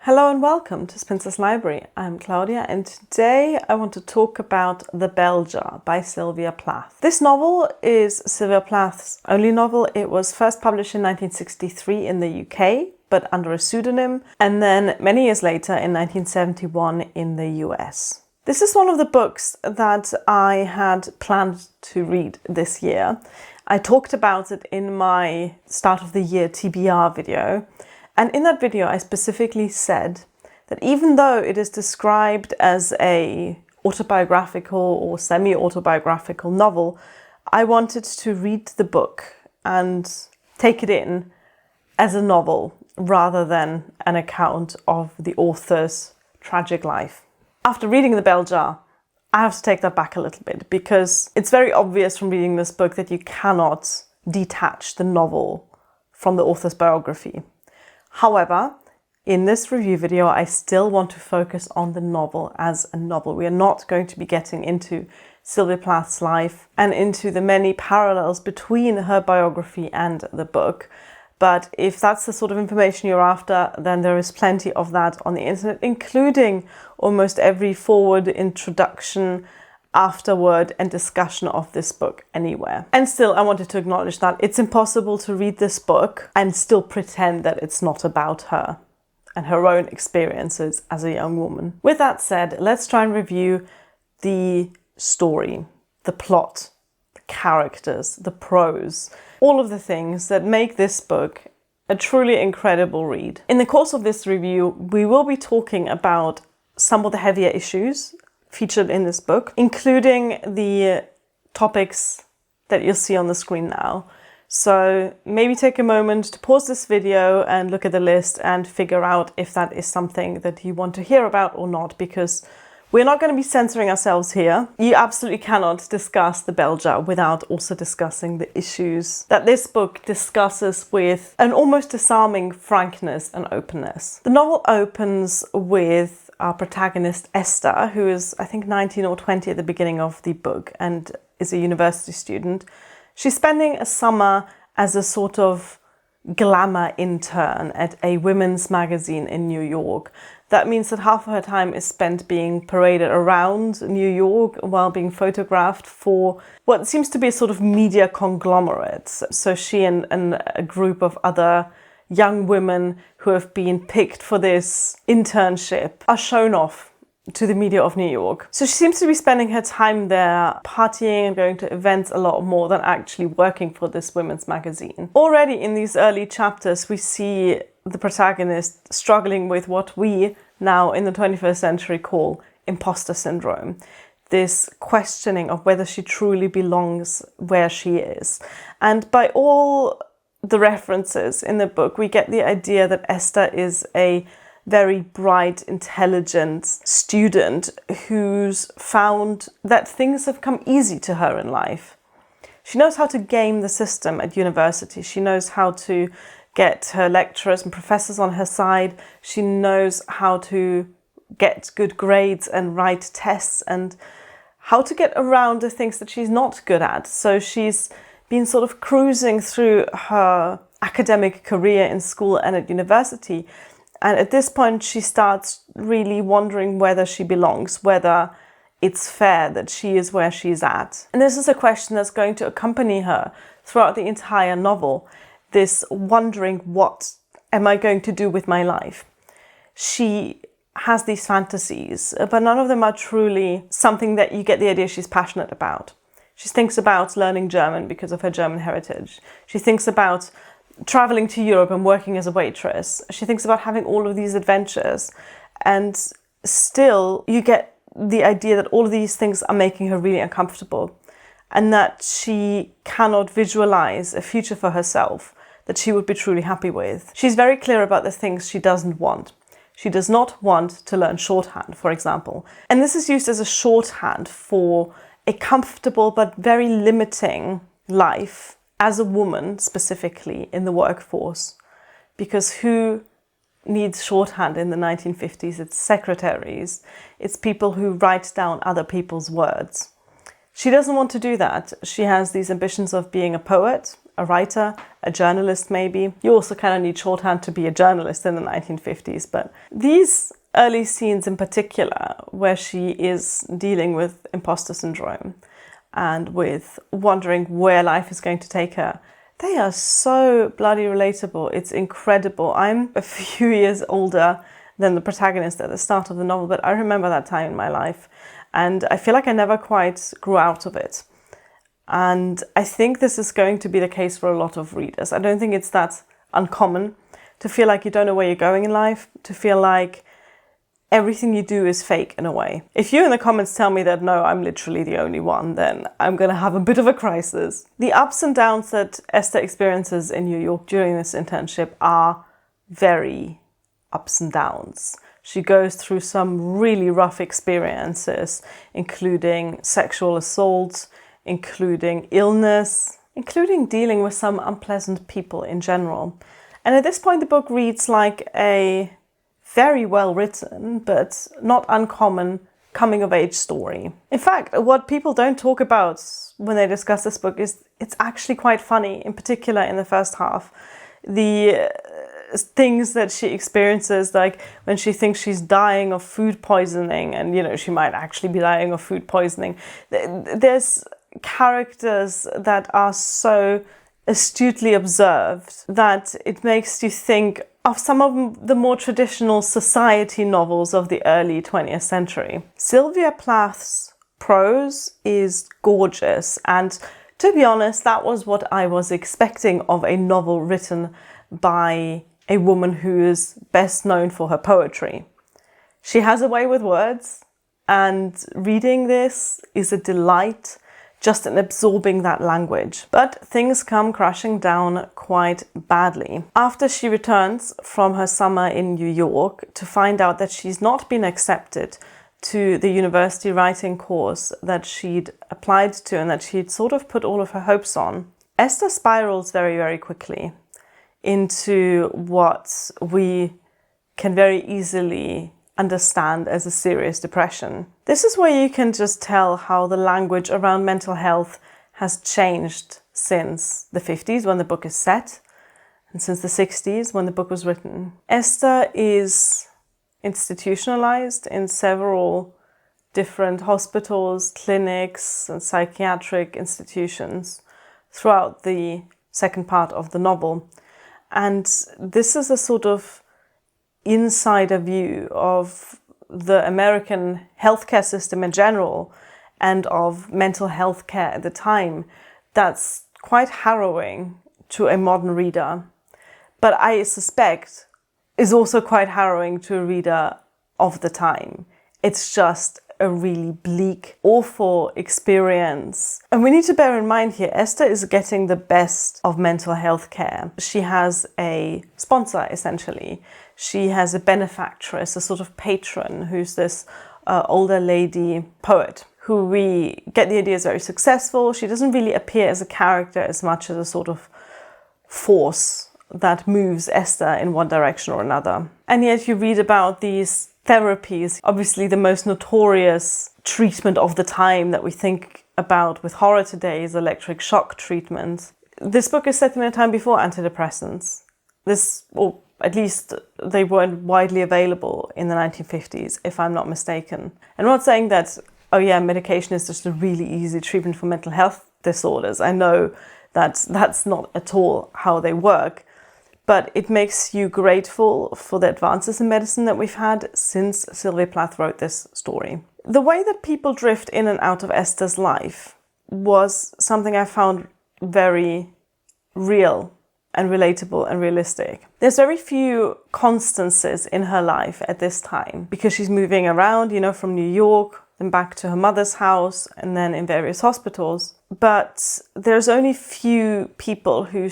Hello and welcome to Spinster's Library. I'm Claudia and today I want to talk about The Bell Jar by Sylvia Plath. This novel is Sylvia Plath's only novel. It was first published in 1963 in the UK, but under a pseudonym, and then many years later in 1971 in the US. This is one of the books that I had planned to read this year. I talked about it in my start of the year TBR video. And in that video, I specifically said that even though it is described as a autobiographical or semi-autobiographical novel, I wanted to read the book and take it in as a novel rather than an account of the author's tragic life. After reading The Bell Jar, I have to take that back a little bit because it's very obvious from reading this book that you cannot detach the novel from the author's biography. However, in this review video, I still want to focus on the novel as a novel. We are not going to be getting into Sylvia Plath's life and into the many parallels between her biography and the book. But if that's the sort of information you're after, then there is plenty of that on the internet, including almost every forward, introduction, afterword and discussion of this book anywhere. And still, I wanted to acknowledge that it's impossible to read this book and still pretend that it's not about her and her own experiences as a young woman. With that said, let's try and review the story, the plot, the characters, the prose, all of the things that make this book a truly incredible read. In the course of this review, we will be talking about some of the heavier issues featured in this book, including the topics that you'll see on the screen now. So maybe take a moment to pause this video and look at the list and figure out if that is something that you want to hear about or not, because we're not going to be censoring ourselves here. You absolutely cannot discuss The Bell Jar without also discussing the issues that this book discusses with an almost disarming frankness and openness. The novel opens with our protagonist Esther, who is I think 19 or 20 at the beginning of the book and is a university student. She's spending a summer as a sort of glamour intern at a women's magazine in New York. That means that half of her time is spent being paraded around New York while being photographed for what seems to be a sort of media conglomerate. So she and a group of other young women who have been picked for this internship are shown off to the media of New York. So she seems to be spending her time there partying and going to events a lot more than actually working for this women's magazine. Already in these early chapters, we see the protagonist struggling with what we now in the 21st century call imposter syndrome. This questioning of whether she truly belongs where she is. And by all the references in the book, we get the idea that Esther is a very bright, intelligent student who's found that things have come easy to her in life. She knows how to game the system at university. She knows how to get her lecturers and professors on her side. She knows how to get good grades and write tests and how to get around the things that she's not good at. So she's been sort of cruising through her academic career in school and at university. And at this point, she starts really wondering whether she belongs, whether it's fair that she is where she's at. And this is a question that's going to accompany her throughout the entire novel, this wondering, what am I going to do with my life? She has these fantasies, but none of them are truly something that you get the idea she's passionate about. She thinks about learning German because of her German heritage. She thinks about traveling to Europe and working as a waitress. She thinks about having all of these adventures. And still, you get the idea that all of these things are making her really uncomfortable and that she cannot visualize a future for herself that she would be truly happy with. She's very clear about the things she doesn't want. She does not want to learn shorthand, for example. And this is used as a shorthand for a comfortable but very limiting life as a woman, specifically in the workforce. Because who needs shorthand in the 1950s? It's secretaries. It's people who write down other people's words. She doesn't want to do that. She has these ambitions of being a poet a writer, a journalist maybe. You also kind of need shorthand to be a journalist in the 1950s, but these early scenes in particular, where she is dealing with imposter syndrome and with wondering where life is going to take her, they are so bloody relatable. It's incredible. I'm a few years older than the protagonist at the start of the novel, but I remember that time in my life, and I feel like I never quite grew out of it. And I think this is going to be the case for a lot of readers. I don't think it's that uncommon to feel like you don't know where you're going in life, to feel like everything you do is fake in a way. If you in the comments tell me that no, I'm literally the only one, then I'm going to have a bit of a crisis. The ups and downs that Esther experiences in New York during this internship are very ups and downs. She goes through some really rough experiences, including sexual assault, including illness, including dealing with some unpleasant people in general. And at this point, the book reads like a very well written, but not uncommon coming of age story. In fact, what people don't talk about when they discuss this book is it's actually quite funny, in particular in the first half. The things that she experiences, like when she thinks she's dying of food poisoning, and you know, she might actually be dying of food poisoning. There's characters that are so astutely observed that it makes you think of some of the more traditional society novels of the early 20th century. Sylvia Plath's prose is gorgeous, and to be honest, that was what I was expecting of a novel written by a woman who is best known for her poetry. She has a way with words, and reading this is a delight just in absorbing that language. But things come crashing down quite badly. After she returns from her summer in New York to find out that she's not been accepted to the university writing course that she'd applied to and that she'd sort of put all of her hopes on, Esther spirals very, very quickly into what we can very easily understand as a serious depression. This is where you can just tell how the language around mental health has changed since the 50s when the book is set, and since the 60s when the book was written. Esther is institutionalized in several different hospitals, clinics, and psychiatric institutions throughout the second part of the novel. And this is a sort of insider view of the American healthcare system in general and of mental health care at the time that's quite harrowing to a modern reader, but I suspect is also quite harrowing to a reader of the time. It's just a really bleak, awful experience. And we need to bear in mind here, Esther is getting the best of mental health care. She has a sponsor, essentially. She has a benefactress, a sort of patron, who's this older lady poet, who we get the idea is very successful. She doesn't really appear as a character as much as a sort of force that moves Esther in one direction or another. And yet you read about these therapies. Obviously, the most notorious treatment of the time that we think about with horror today is electric shock treatment. This book is set in a time before antidepressants. Or at least they weren't widely available in the 1950s, if I'm not mistaken. And I'm not saying that, oh yeah, medication is just a really easy treatment for mental health disorders. I know that that's not at all how they work. But it makes you grateful for the advances in medicine that we've had since Sylvia Plath wrote this story. The way that people drift in and out of Esther's life was something I found very real and relatable and realistic. There's very few constancies in her life at this time because she's moving around, from New York, then back to her mother's house, and then in various hospitals. But there's only few people who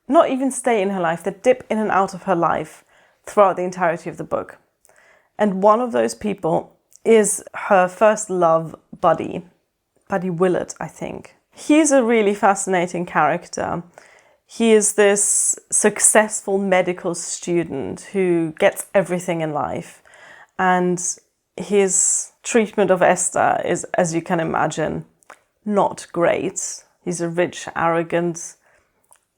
not even stay in her life, that dip in and out of her life throughout the entirety of the book. And one of those people is her first love buddy Willard, I think. He's a really fascinating character. He is this successful medical student who gets everything in life. And his treatment of Esther is, as you can imagine, not great. He's a rich, arrogant,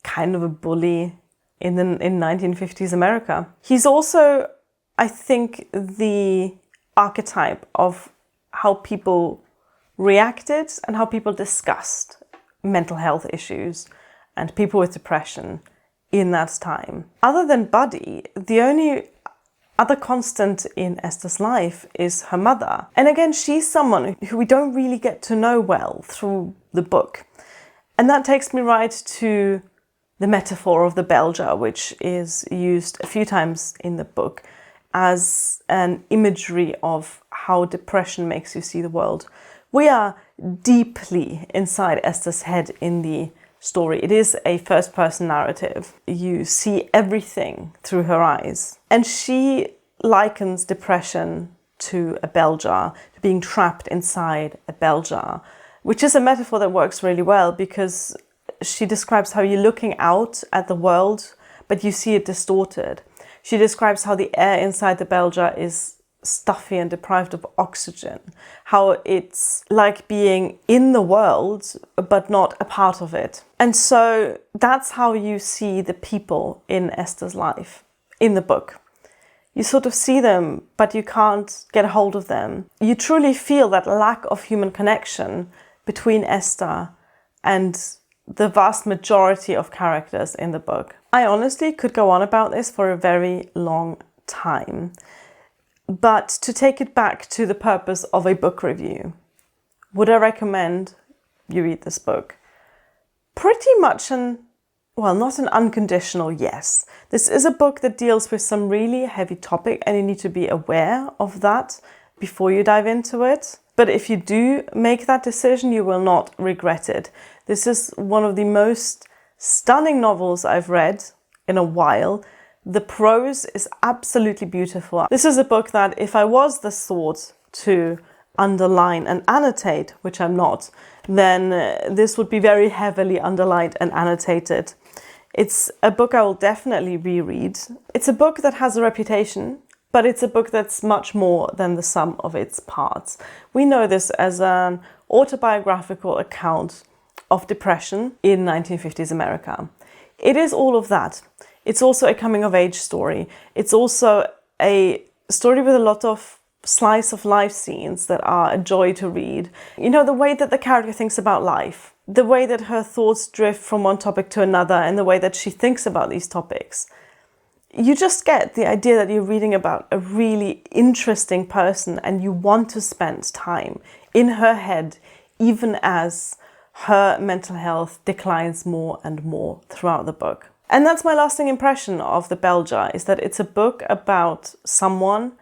kind of a bully in 1950s America. He's also, I think, the archetype of how people reacted and how people discussed mental health issues and people with depression in that time. Other than Buddy, the only other constant in Esther's life is her mother. And again, she's someone who we don't really get to know well through the book. And that takes me right to the metaphor of the bell jar, which is used a few times in the book as an imagery of how depression makes you see the world. We are deeply inside Esther's head in the story. It is a first-person narrative. You see everything through her eyes. And she likens depression to a bell jar, to being trapped inside a bell jar, which is a metaphor that works really well because she describes how you're looking out at the world, but you see it distorted. She describes how the air inside the bell jar is stuffy and deprived of oxygen, how it's like being in the world but not a part of it. And so that's how you see the people in Esther's life in the book. You sort of see them, but you can't get a hold of them. You truly feel that lack of human connection between Esther and the vast majority of characters in the book. I honestly could go on about this for a very long time. But to take it back to the purpose of a book review, would I recommend you read this book? Pretty much not an unconditional yes. This is a book that deals with some really heavy topic and you need to be aware of that before you dive into it. But if you do make that decision, you will not regret it. This is one of the most stunning novels I've read in a while. The prose is absolutely beautiful. This is a book that if I was the sort to underline and annotate, which I'm not, then this would be very heavily underlined and annotated. It's a book I will definitely reread. It's a book that has a reputation, but it's a book that's much more than the sum of its parts. We know this as an autobiographical account of depression in 1950s America. It is all of that. It's also a coming-of-age story. It's also a story with a lot of slice of life scenes that are a joy to read. You know, the way that the character thinks about life, the way that her thoughts drift from one topic to another, and the way that she thinks about these topics. You just get the idea that you're reading about a really interesting person and you want to spend time in her head, even as her mental health declines more and more throughout the book. And that's my lasting impression of The Bell Jar, is that it's a book about someone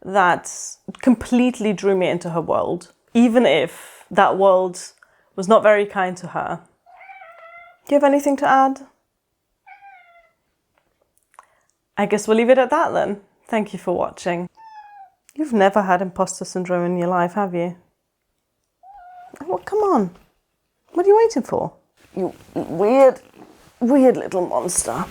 that completely drew me into her world, even if that world was not very kind to her. Do you have anything to add? I guess we'll leave it at that then. Thank you for watching. You've never had imposter syndrome in your life, have you? Well, come on. What are you waiting for? You weird little monster.